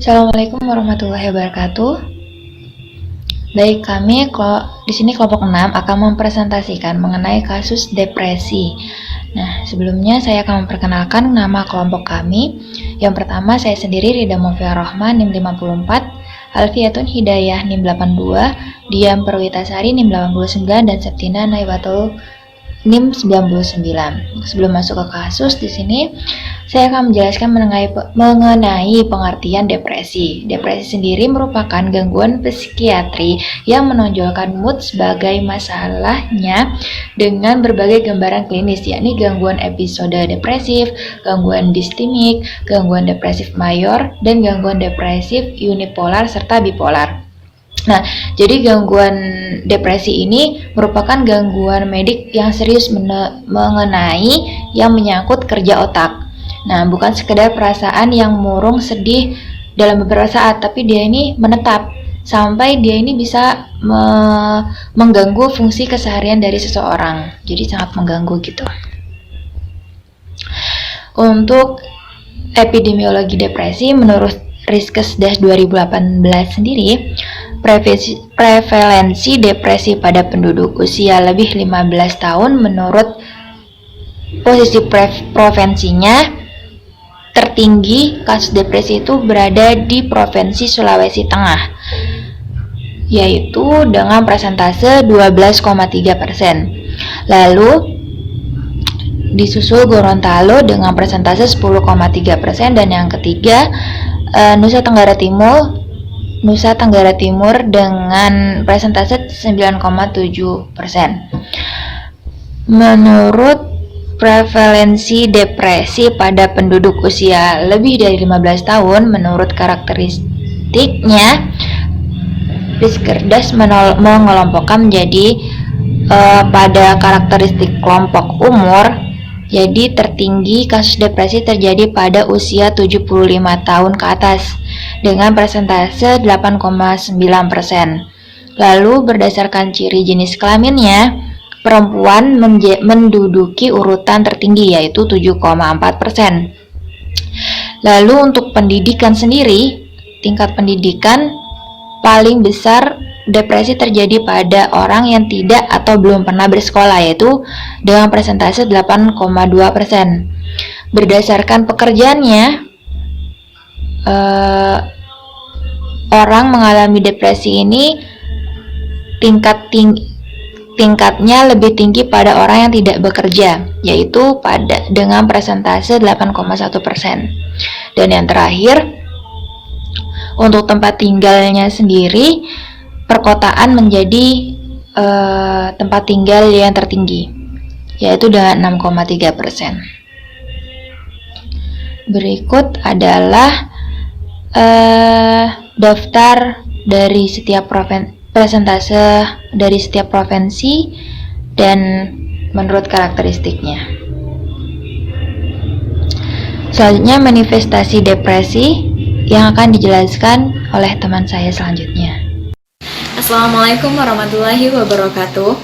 Assalamualaikum warahmatullahi wabarakatuh. Baik, kami di sini kelompok 6 akan mempresentasikan mengenai kasus depresi. Nah, sebelumnya saya akan memperkenalkan nama kelompok kami. Yang pertama, saya sendiri Rida Mufia Rohman, NIM 54, Alfiatun Hidayah, NIM 82, Diam Perwitasari, NIM 89, dan Septina Naibatul, NIM 99. Sebelum masuk ke kasus, di sini saya akan menjelaskan mengenai pengertian depresi. Depresi sendiri merupakan gangguan psikiatri yang menonjolkan mood sebagai masalahnya dengan berbagai gambaran klinis, yakni gangguan episode depresif, gangguan distimik, gangguan depresif mayor, dan gangguan depresif unipolar serta bipolar. Nah, jadi gangguan depresi ini merupakan gangguan medik yang serius mengenai yang menyangkut kerja otak. Nah, bukan sekedar perasaan yang murung sedih dalam beberapa saat, tapi dia ini menetap sampai dia ini bisa mengganggu fungsi keseharian dari seseorang. Jadi sangat mengganggu gitu. Untuk epidemiologi depresi menurut Riskesdas 2018 sendiri, prevalensi depresi pada penduduk usia lebih 15 tahun menurut posisi provinsinya tertinggi kasus depresi itu berada di Provinsi Sulawesi Tengah, yaitu dengan persentase 12,3%. Lalu disusul Gorontalo dengan persentase 10,3%, dan yang ketiga Nusa Tenggara Timur dengan persentase 9,7%. Menurut prevalensi depresi pada penduduk usia lebih dari 15 tahun, menurut karakteristiknya, Riskerdas mengelompokkan menjadi pada karakteristik kelompok umur. Jadi tertinggi kasus depresi terjadi pada usia 75 tahun ke atas dengan persentase 8,9%. Lalu berdasarkan ciri jenis kelaminnya, perempuan menduduki urutan tertinggi yaitu 7,4%. Lalu untuk pendidikan sendiri, tingkat pendidikan paling besar depresi terjadi pada orang yang tidak atau belum pernah bersekolah, yaitu dengan persentase 8,2%. Berdasarkan pekerjaannya, orang mengalami depresi ini tingkatnya lebih tinggi pada orang yang tidak bekerja, yaitu dengan persentase 8,1%. Dan yang terakhir, untuk tempat tinggalnya sendiri, perkotaan menjadi tempat tinggal yang tertinggi, yaitu dengan 6,3%. Berikut adalah daftar dari setiap persentase dari setiap provinsi dan menurut karakteristiknya. Selanjutnya manifestasi depresi yang akan dijelaskan oleh teman saya selanjutnya. Assalamualaikum warahmatullahi wabarakatuh.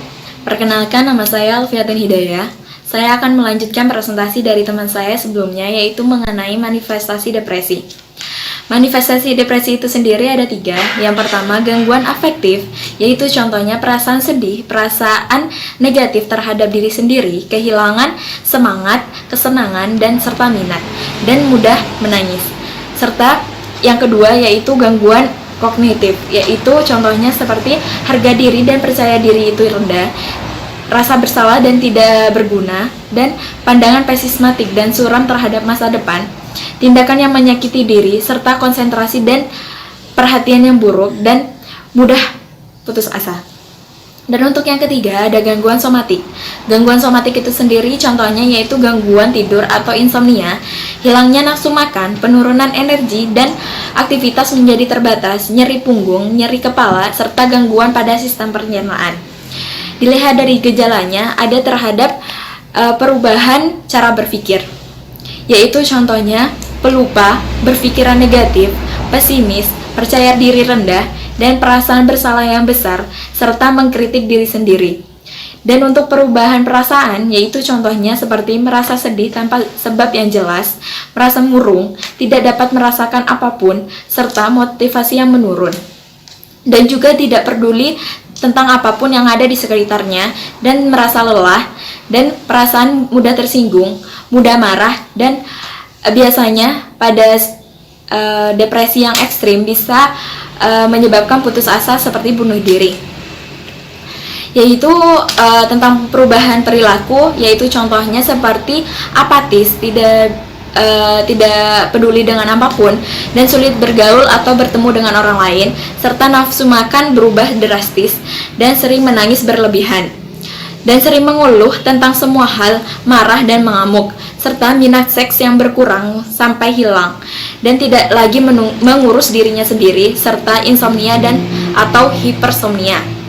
Perkenalkan, nama saya Alfiatun Hidayah. Saya akan melanjutkan presentasi dari teman saya sebelumnya, yaitu mengenai manifestasi depresi. Manifestasi depresi itu sendiri ada 3. Yang pertama, gangguan afektif, yaitu contohnya perasaan sedih, perasaan negatif terhadap diri sendiri, kehilangan semangat, kesenangan, dan serta minat, dan mudah menangis. Serta yang kedua yaitu gangguan kognitif, yaitu contohnya seperti harga diri dan percaya diri itu rendah, rasa bersalah dan tidak berguna, dan pandangan pesimistik dan suram terhadap masa depan, tindakan yang menyakiti diri, serta konsentrasi dan perhatian yang buruk, dan mudah putus asa. Dan untuk yang ketiga ada gangguan somatik. Gangguan somatik itu sendiri contohnya yaitu gangguan tidur atau insomnia, hilangnya nafsu makan, penurunan energi dan aktivitas menjadi terbatas, nyeri punggung, nyeri kepala, serta gangguan pada sistem pencernaan. Dilihat dari gejalanya ada terhadap perubahan cara berpikir, yaitu contohnya pelupa, berpikiran negatif, pesimis, percaya diri rendah, dan perasaan bersalah yang besar, serta mengkritik diri sendiri. Dan untuk perubahan perasaan, yaitu contohnya seperti merasa sedih tanpa sebab yang jelas, merasa murung, tidak dapat merasakan apapun, serta motivasi yang menurun. Dan juga tidak peduli tentang apapun yang ada di sekitarnya, dan merasa lelah, dan perasaan mudah tersinggung, mudah marah, dan biasanya pada depresi yang ekstrim bisa menyebabkan putus asa seperti bunuh diri. Yaitu tentang perubahan perilaku, yaitu contohnya seperti apatis, tidak peduli dengan apapun, dan sulit bergaul atau bertemu dengan orang lain, serta nafsu makan berubah drastis, dan sering menangis berlebihan, dan sering mengeluh tentang semua hal, marah dan mengamuk, serta minat seks yang berkurang sampai hilang, dan tidak lagi mengurus dirinya sendiri, serta insomnia dan atau hipersomnia.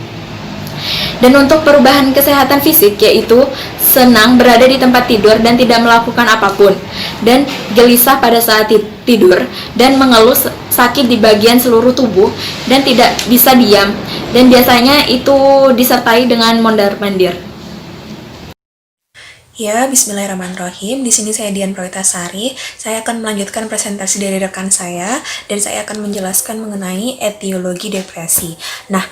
Dan untuk perubahan kesehatan fisik, yaitu senang berada di tempat tidur dan tidak melakukan apapun, dan gelisah pada saat tidur, dan mengeluh sakit di bagian seluruh tubuh, dan tidak bisa diam, dan biasanya itu disertai dengan mondar-mandir. Ya, bismillahirrahmanirrahim. Di sini saya Dian Prawitasari. Saya akan melanjutkan presentasi dari rekan saya, dan saya akan menjelaskan mengenai etiologi depresi. Nah,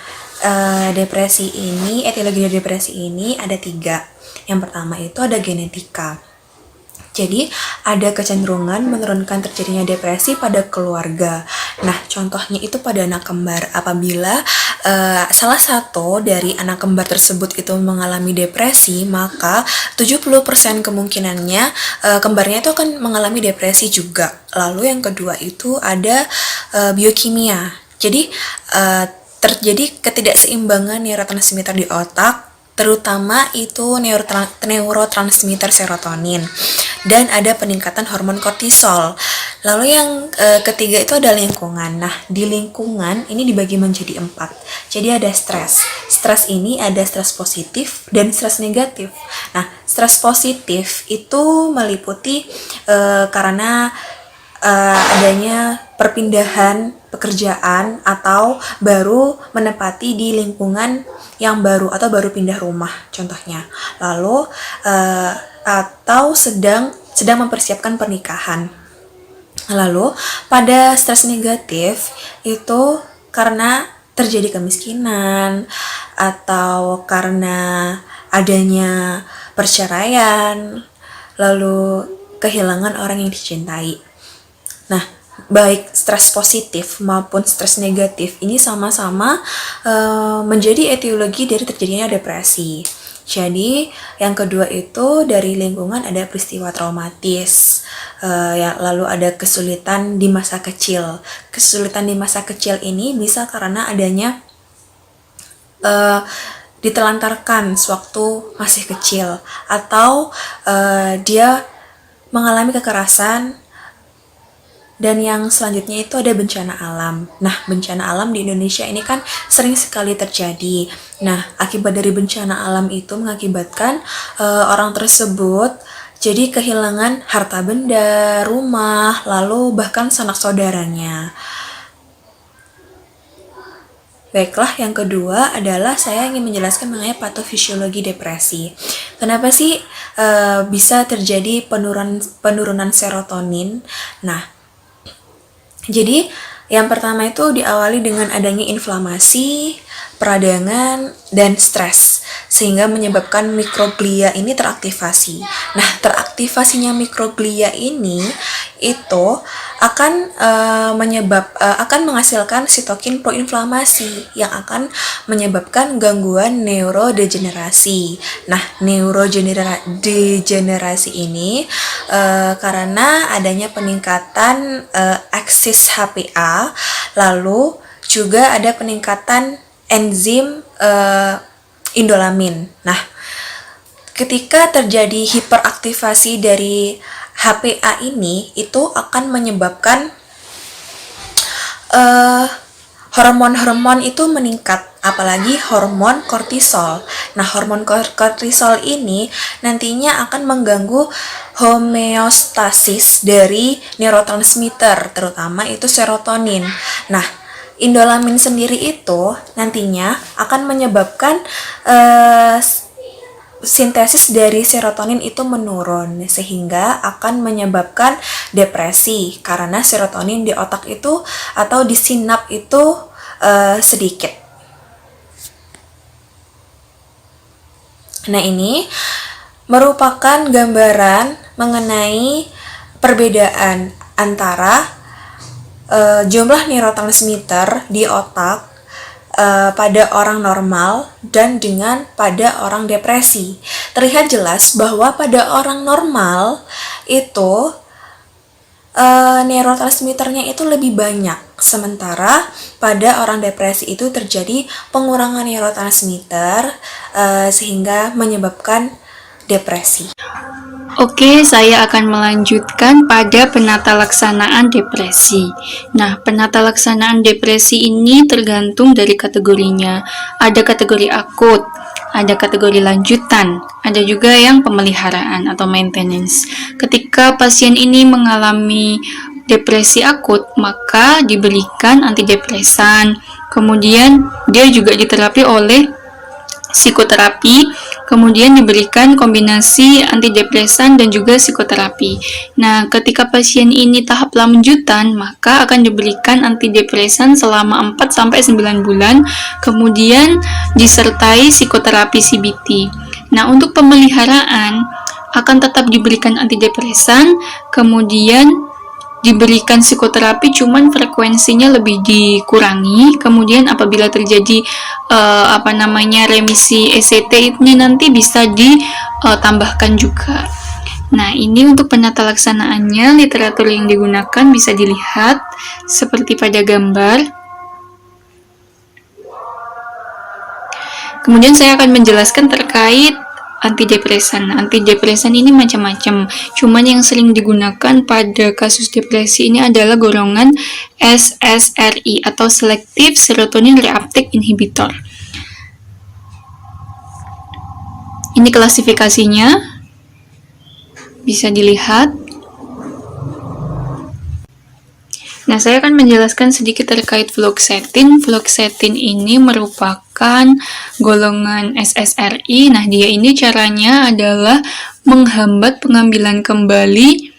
etiologi depresi ini ada 3. Yang pertama itu ada genetika. Jadi, ada kecenderungan menurunkan terjadinya depresi pada keluarga. Nah, contohnya itu pada anak kembar. Apabila salah satu dari anak kembar tersebut itu mengalami depresi, maka 70% kemungkinannya kembarnya itu akan mengalami depresi juga. Lalu yang kedua itu ada biokimia. Jadi, terjadi ketidakseimbangan neurotransmitter di otak, terutama itu neurotransmitter serotonin, dan ada peningkatan hormon kortisol. Lalu yang ketiga itu ada lingkungan. Nah, di lingkungan ini dibagi menjadi 4. Jadi ada stres. Stres ini ada stres positif dan stres negatif. Nah, stres positif itu meliputi karena adanya perpindahan pekerjaan atau baru menempati di lingkungan yang baru atau baru pindah rumah contohnya. Lalu atau sedang mempersiapkan pernikahan. Lalu pada stres negatif itu karena terjadi kemiskinan atau karena adanya perceraian, lalu kehilangan orang yang dicintai. Nah, baik stres positif maupun stres negatif ini sama-sama menjadi etiologi dari terjadinya depresi. Jadi, yang kedua itu dari lingkungan ada peristiwa traumatis, lalu ada kesulitan di masa kecil. Kesulitan di masa kecil ini bisa karena adanya ditelantarkan sewaktu masih kecil, atau dia mengalami kekerasan. Dan yang selanjutnya itu ada bencana alam. Nah, bencana alam di Indonesia ini kan sering sekali terjadi. Nah, akibat dari bencana alam itu mengakibatkan orang tersebut jadi kehilangan harta benda, rumah, lalu bahkan sanak saudaranya. Baiklah, yang kedua adalah saya ingin menjelaskan mengenai patofisiologi depresi. Kenapa sih bisa terjadi penurunan serotonin? Nah, jadi, yang pertama itu diawali dengan adanya inflamasi, peradangan, dan stres, sehingga menyebabkan mikroglia ini teraktivasi. Nah, teraktivasinya mikroglia ini itu akan akan menghasilkan sitokin proinflamasi yang akan menyebabkan gangguan neurodegenerasi. Nah, neurodegenerasi ini karena adanya peningkatan aksis HPA, lalu juga ada peningkatan enzim indolamin. Nah, ketika terjadi hiperaktivasi dari HPA ini, itu akan menyebabkan hormon-hormon itu meningkat, apalagi hormon kortisol. Nah, hormon kortisol ini nantinya akan mengganggu homeostasis dari neurotransmitter, terutama itu serotonin. Nah, indolamin sendiri itu nantinya akan menyebabkan sintesis dari serotonin itu menurun sehingga akan menyebabkan depresi karena serotonin di otak itu atau di sinap itu sedikit. Nah, ini merupakan gambaran mengenai perbedaan antara jumlah neurotransmitter di otak pada orang normal dan dengan pada orang depresi. Terlihat jelas bahwa pada orang normal itu neurotransmitternya itu lebih banyak, sementara pada orang depresi itu terjadi pengurangan neurotransmitter sehingga menyebabkan depresi. Oke, saya akan melanjutkan pada penata laksanaan depresi. Nah, penata laksanaan depresi ini tergantung dari kategorinya. Ada kategori akut, ada kategori lanjutan, ada juga yang pemeliharaan atau maintenance. Ketika pasien ini mengalami depresi akut, maka diberikan antidepresan. Kemudian dia juga diterapi oleh psikoterapi, kemudian diberikan kombinasi antidepresan dan juga psikoterapi. Nah, ketika pasien ini tahap lanjutan, maka akan diberikan antidepresan selama 4-9 bulan, kemudian disertai psikoterapi CBT. Nah, untuk pemeliharaan akan tetap diberikan antidepresan, kemudian diberikan psikoterapi, cuman frekuensinya lebih dikurangi. Kemudian apabila terjadi remisi ECT ini nanti bisa ditambahkan juga. Nah, ini untuk penata laksanaannya, literatur yang digunakan bisa dilihat seperti pada gambar. Kemudian saya akan menjelaskan terkait antidepresan. Antidepresan ini macam-macam. Cuman yang sering digunakan pada kasus depresi ini adalah golongan SSRI atau Selective Serotonin Reuptake Inhibitor. Ini klasifikasinya. Bisa dilihat. Nah, saya akan menjelaskan sedikit terkait fluoxetine. Fluoxetine ini merupakan golongan SSRI. Nah, dia ini caranya adalah menghambat pengambilan kembali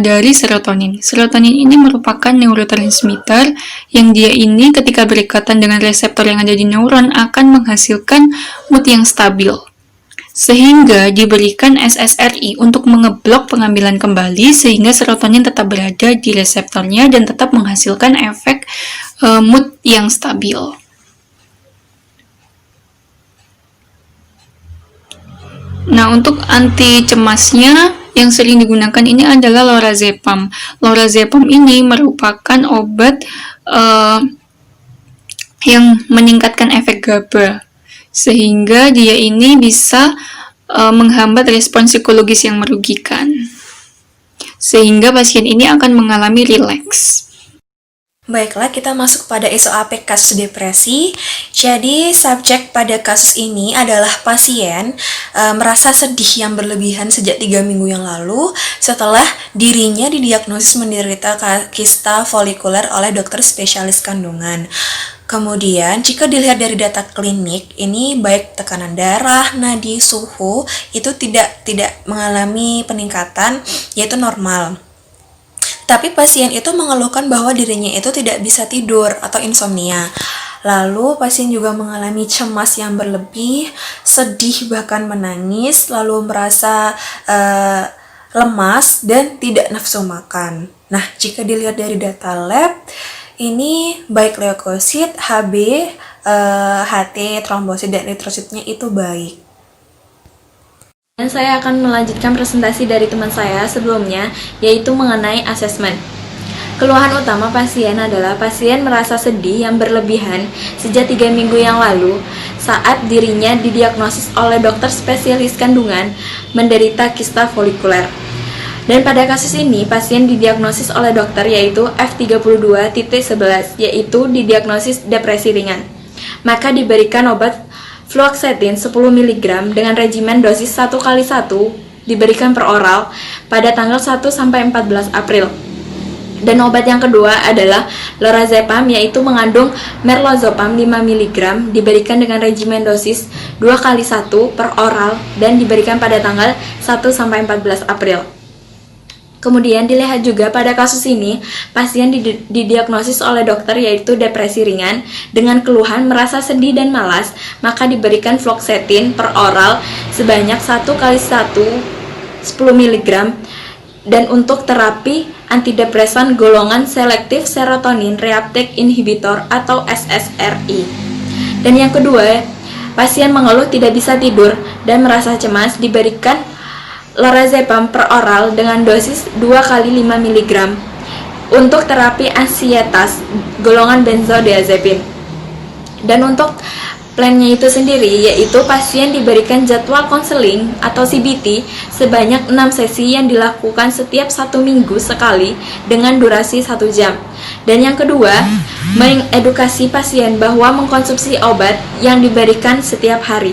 dari serotonin. Serotonin ini merupakan neurotransmitter yang dia ini ketika berikatan dengan reseptor yang ada di neuron akan menghasilkan mood yang stabil. Sehingga diberikan SSRI untuk mengeblok pengambilan kembali sehingga serotonin tetap berada di reseptornya dan tetap menghasilkan efek mood yang stabil. Nah, untuk anti cemasnya yang sering digunakan ini adalah lorazepam. Lorazepam ini merupakan obat yang meningkatkan efek GABA. Sehingga dia ini bisa menghambat respon psikologis yang merugikan. Sehingga pasien ini akan mengalami rileks. Baiklah, kita masuk pada SOAP kasus depresi. Jadi, subjek pada kasus ini adalah pasien merasa sedih yang berlebihan sejak 3 minggu yang lalu setelah dirinya didiagnosis menderita kista folikuler oleh dokter spesialis kandungan. Kemudian, jika dilihat dari data klinik, ini baik tekanan darah, nadi, suhu, itu tidak mengalami peningkatan, yaitu normal. Tapi pasien itu mengeluhkan bahwa dirinya itu tidak bisa tidur atau insomnia. Lalu pasien juga mengalami cemas yang berlebih, sedih bahkan menangis, lalu merasa lemas dan tidak nafsu makan. Nah, jika dilihat dari data lab, ini baik leukosit, HB, HT, trombosit, dan eritrositnya itu baik. Dan saya akan melanjutkan presentasi dari teman saya sebelumnya, yaitu mengenai asesmen. Keluhan utama pasien adalah pasien merasa sedih yang berlebihan sejak 3 minggu yang lalu saat dirinya didiagnosis oleh dokter spesialis kandungan menderita kista folikuler. Dan pada kasus ini, pasien didiagnosis oleh dokter yaitu F32.11, yaitu didiagnosis depresi ringan. Maka diberikan obat fluoxetine 10 mg dengan regimen dosis 1x1 diberikan per oral pada tanggal 1-14 April. Dan obat yang kedua adalah lorazepam, yaitu mengandung merlozepam 5 mg, diberikan dengan regimen dosis 2x1 per oral dan diberikan pada tanggal 1-14 April. Kemudian dilihat juga pada kasus ini, pasien didiagnosis oleh dokter yaitu depresi ringan dengan keluhan merasa sedih dan malas, maka diberikan fluoxetine per oral sebanyak 1x1 10 mg. Dan untuk terapi antidepresan golongan selektif serotonin reuptake inhibitor atau SSRI. Dan yang kedua, pasien mengeluh tidak bisa tidur dan merasa cemas, diberikan lorazepam per oral dengan dosis 2x5 mg untuk terapi ansietas golongan benzodiazepin. Dan untuk plannya itu sendiri, yaitu pasien diberikan jadwal konseling atau CBT sebanyak 6 sesi yang dilakukan setiap 1 minggu sekali dengan durasi 1 jam. Dan yang kedua, mengedukasi pasien bahwa mengkonsumsi obat yang diberikan setiap hari.